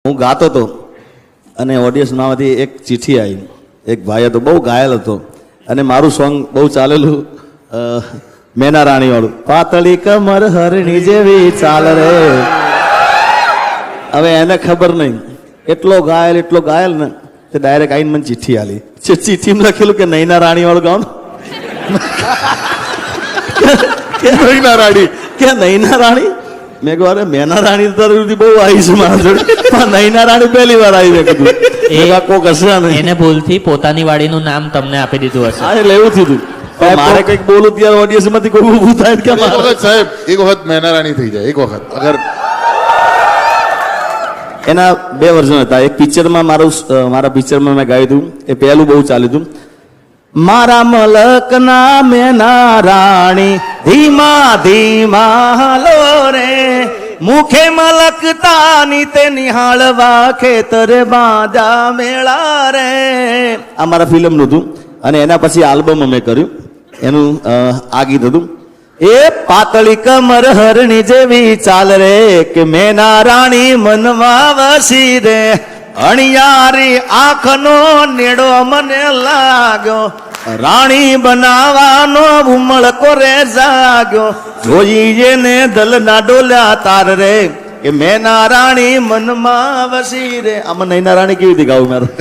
હું ગાતો હતો અને ઓડિયન્સમાંથી એક ચિઠ્ઠી આવી. એક ભાઈ હતો, બહુ ઘાયલ હતો અને મારું સોંગ બહુ ચાલેલું મેના રાણી વાળું, પાતળી કમર હરણી જેવી ચાલ રે. હવે એને ખબર નહીં, એટલો ઘાયલ ને તે ડાયરેક્ટ આવીને મને ચિઠ્ઠી આલી. ચિઠ્ઠીમાં લખેલું કે નૈના રાણી વાળું ગાઉં નૈના રાણી કે નૈના રાણી. મેં કહ્યું અરે મેના રાણી તો બહુ આવી છે મારા જોડે, પણ નૈના રાણી પહેલી વાર આવી. મેં કીધું કોક હશે ને એને ભૂલથી પોતાની વાડીનું નામ તમને આપી દીધું હશે. હા એટલે એવું થયું. મારે કઈક બોલું ત્યારે ઓડિયન્સ માંથી કોઈ ઊભું થાય કે સાહેબ એક વખત મેના રાણી થઈ જાય. એક વખત અગર એના 2 વર્ઝન હતા. એક પિક્ચરમાં મારા પિક્ચરમાં મેં ગાયું હતું, એ પહેલું બહુ ચાલ્યું હતું. મારા મલક ના મેના રાણી ધીમા ધીમા હાલો રે, મુખે મલકતાની તે નિહાળવા ખેતર બાંધા મેળા રે. આ મારા ફિલ્મનું હતું અને એના પછી આલ્બમ અમે કર્યું. એનું આ ગીત હતું, એ પાતળી કમર હરણી જેવી ચાલ રે, કે મેના રાણી મનમાં વસી રે, અણિયારી આંખનો નેડો મને લાગ્યો, રાણી બનાવવાનો ઉમળકો રે જાગ્યો, જોઈએ ને દલના ડોલ્યા તાર રે, કે મેના રાણી મનમાં વસી રે. આમાં નૈના રાણી કેવી રીતે ગાવું મારું?